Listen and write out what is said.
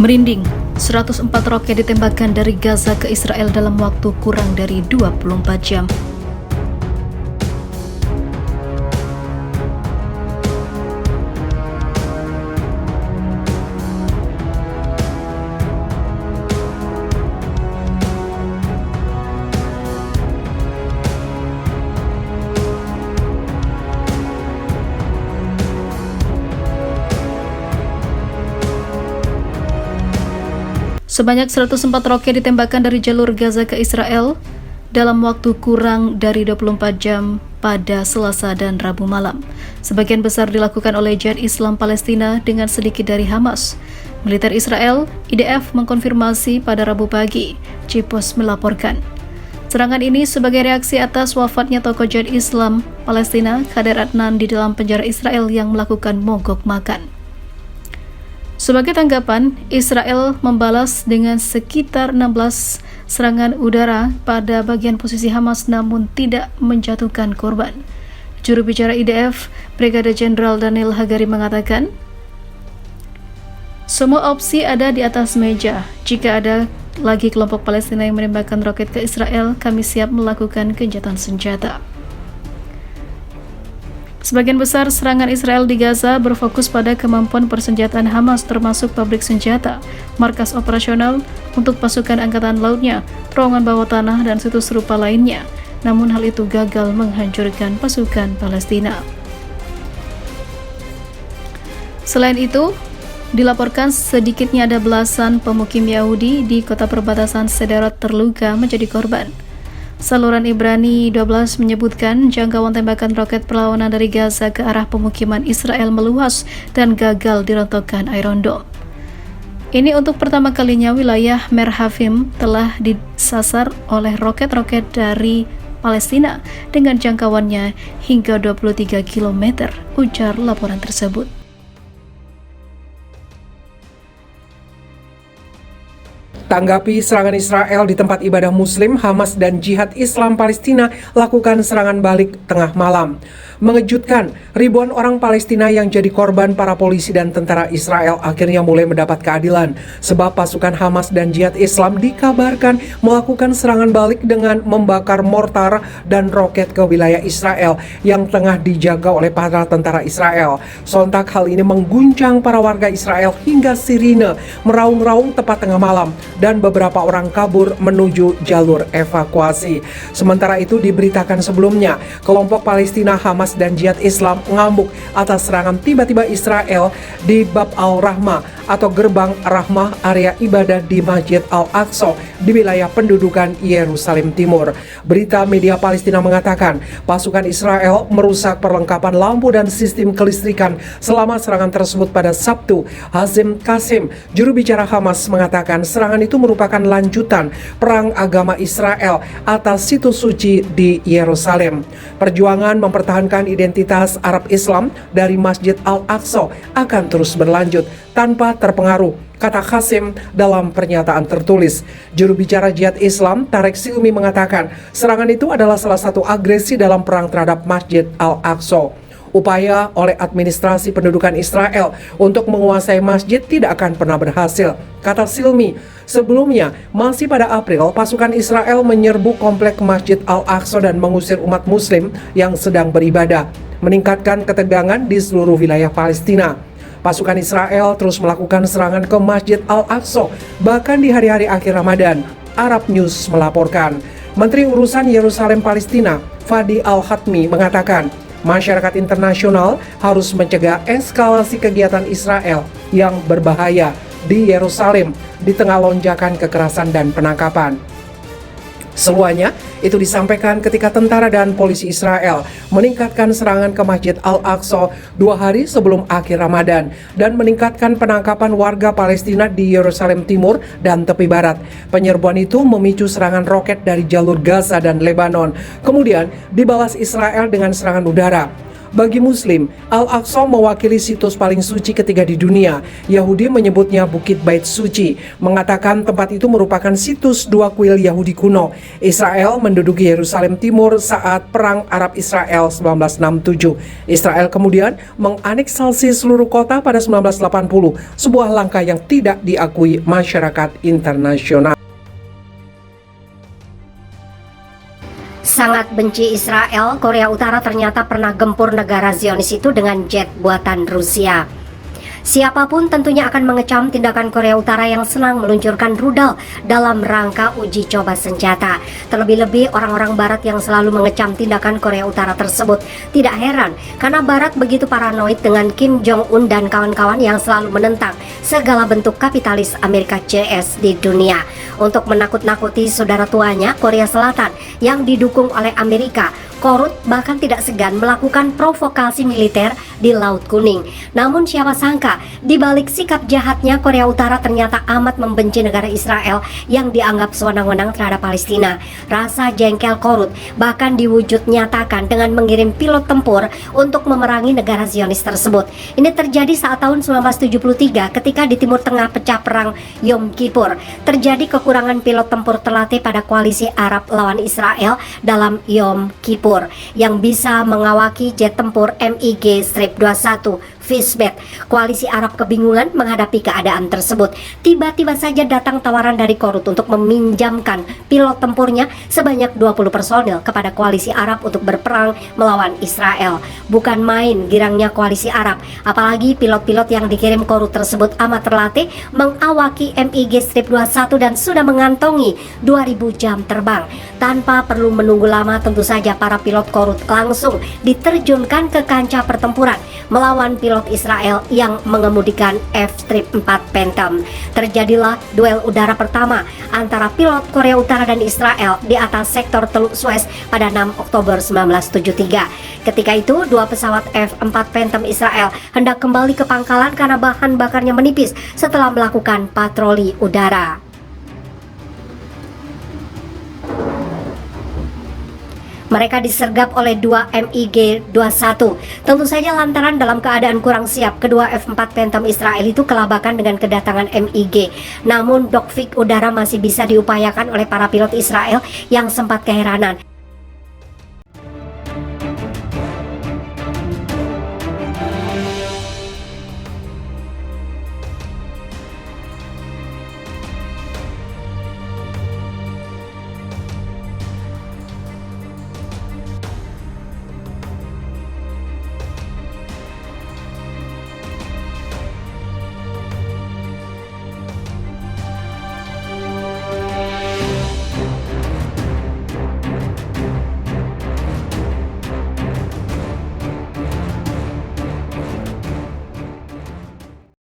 Merinding, 104 roket ditembakkan dari Gaza ke Israel dalam waktu kurang dari 24 jam. Sebanyak 104 roket ditembakkan dari jalur Gaza ke Israel dalam waktu kurang dari 24 jam pada Selasa dan Rabu malam. Sebagian besar dilakukan oleh Jihad Islam Palestina dengan sedikit dari Hamas. Militer Israel, IDF, mengkonfirmasi pada Rabu pagi. Cipos melaporkan. Serangan ini sebagai reaksi atas wafatnya tokoh Jihad Islam Palestina, Khader Adnan, di dalam penjara Israel yang melakukan mogok makan. Sebagai tanggapan, Israel membalas dengan sekitar 16 serangan udara pada bagian posisi Hamas namun tidak menjatuhkan korban. Juru bicara IDF, Brigadier Jenderal Daniel Hagari mengatakan, semua opsi ada di atas meja. Jika ada lagi kelompok Palestina yang menembakkan roket ke Israel, kami siap melakukan gencatan senjata. Sebagian besar serangan Israel di Gaza berfokus pada kemampuan persenjataan Hamas termasuk pabrik senjata, markas operasional untuk pasukan angkatan lautnya, terowongan bawah tanah, dan situs serupa lainnya. Namun hal itu gagal menghancurkan pasukan Palestina. Selain itu, dilaporkan sedikitnya ada belasan pemukim Yahudi di kota perbatasan Sderot terluka menjadi korban. Saluran Ibrani 12 menyebutkan jangkauan tembakan roket perlawanan dari Gaza ke arah pemukiman Israel meluas dan gagal dirontokkan Iron Dome. Ini untuk pertama kalinya wilayah Merhavim telah disasar oleh roket-roket dari Palestina dengan jangkauannya hingga 23 km, ujar laporan tersebut. Tanggapi serangan Israel di tempat ibadah Muslim, Hamas dan Jihad Islam Palestina lakukan serangan balik tengah malam. Mengejutkan, ribuan orang Palestina yang jadi korban para polisi dan tentara Israel akhirnya mulai mendapat keadilan. Sebab pasukan Hamas dan Jihad Islam dikabarkan melakukan serangan balik dengan membakar mortar dan roket ke wilayah Israel yang tengah dijaga oleh para tentara Israel. Sontak hal ini mengguncang para warga Israel hingga sirine meraung-raung tepat tengah malam. Dan beberapa orang kabur menuju jalur evakuasi. Sementara itu diberitakan sebelumnya, kelompok Palestina, Hamas dan Jihad Islam ngamuk atas serangan tiba-tiba Israel di Bab al-Rahmah atau gerbang Rahmah, area ibadah di Masjid Al-Aqsa di wilayah pendudukan Yerusalem Timur. Berita media Palestina mengatakan pasukan Israel merusak perlengkapan lampu dan sistem kelistrikan selama serangan tersebut pada Sabtu. Hazim Qasim, juru bicara Hamas, mengatakan serangan itu merupakan lanjutan perang agama Israel atas situs suci di Yerusalem. Perjuangan mempertahankan identitas Arab Islam dari Masjid Al-Aqsa akan terus berlanjut tanpa terpengaruh, kata Qasim dalam pernyataan tertulis. Juru bicara Jihad Islam Tarek Silmi mengatakan serangan itu adalah salah satu agresi dalam perang terhadap Masjid Al-Aqsa. Upaya oleh administrasi pendudukan Israel untuk menguasai masjid tidak akan pernah berhasil, kata Silmi. Sebelumnya, masih pada April, pasukan Israel menyerbu komplek Masjid Al-Aqsa dan mengusir umat Muslim yang sedang beribadah, meningkatkan ketegangan di seluruh wilayah Palestina. Pasukan Israel terus melakukan serangan ke Masjid Al-Aqsa, bahkan di hari-hari akhir Ramadan. Arab News melaporkan, Menteri Urusan Yerusalem Palestina, Fadi Al-Khatmi, mengatakan, masyarakat internasional harus mencegah eskalasi kegiatan Israel yang berbahaya di Yerusalem di tengah lonjakan kekerasan dan penangkapan. Semuanya itu disampaikan ketika tentara dan polisi Israel meningkatkan serangan ke Masjid Al-Aqsa 2 hari sebelum akhir Ramadan dan meningkatkan penangkapan warga Palestina di Yerusalem Timur dan tepi barat. Penyerbuan itu memicu serangan roket dari jalur Gaza dan Lebanon. Kemudian dibalas Israel dengan serangan udara. Bagi Muslim, Al-Aqsa mewakili situs paling suci ketiga di dunia. Yahudi menyebutnya Bukit Bait Suci, mengatakan tempat itu merupakan situs dua kuil Yahudi kuno. Israel menduduki Yerusalem Timur saat Perang Arab-Israel 1967. Israel kemudian menganeksasi seluruh kota pada 1980, sebuah langkah yang tidak diakui masyarakat internasional. Sangat benci Israel, Korea Utara ternyata pernah gempur negara Zionis itu dengan jet buatan Rusia. Siapapun tentunya akan mengecam tindakan Korea Utara yang senang meluncurkan rudal dalam rangka uji coba senjata. Terlebih-lebih orang-orang Barat yang selalu mengecam tindakan Korea Utara tersebut. Tidak heran, karena Barat begitu paranoid dengan Kim Jong-un dan kawan-kawan yang selalu menentang segala bentuk kapitalis Amerika CS di dunia. Untuk menakut-nakuti saudara tuanya, Korea Selatan yang didukung oleh Amerika, Korut bahkan tidak segan melakukan provokasi militer di Laut Kuning. Namun siapa sangka, di balik sikap jahatnya, Korea Utara ternyata amat membenci negara Israel yang dianggap sewenang-wenang terhadap Palestina. Rasa jengkel Korut bahkan diwujud nyatakan dengan mengirim pilot tempur untuk memerangi negara Zionis tersebut. Ini terjadi saat tahun 1973 ketika di Timur Tengah pecah perang Yom Kippur. Terjadi kekurangan pilot tempur terlatih pada koalisi Arab lawan Israel dalam Yom Kippur yang bisa mengawaki jet tempur MiG-21 Fishbat. Koalisi Arab kebingungan menghadapi keadaan tersebut. Tiba-tiba saja datang tawaran dari Korut untuk meminjamkan pilot tempurnya sebanyak 20 personil kepada koalisi Arab untuk berperang melawan Israel. Bukan main girangnya koalisi Arab, apalagi pilot-pilot yang dikirim Korut tersebut amat terlatih mengawaki MiG-21 dan sudah mengantongi 2000 jam terbang. Tanpa perlu menunggu lama, tentu saja para pilot Korut langsung diterjunkan ke kancah pertempuran melawan pilot Israel yang mengemudikan F-4 Phantom. Terjadilah duel udara pertama antara pilot Korea Utara dan Israel di atas sektor Teluk Suez pada 6 Oktober 1973. Ketika itu, dua pesawat F-4 Phantom Israel hendak kembali ke pangkalan karena bahan bakarnya menipis setelah melakukan patroli udara. Mereka disergap oleh dua MiG-21. Tentu saja lantaran dalam keadaan kurang siap, kedua F-4 Phantom Israel itu kelabakan dengan kedatangan MiG. Namun dogfight udara masih bisa diupayakan oleh para pilot Israel yang sempat keheranan.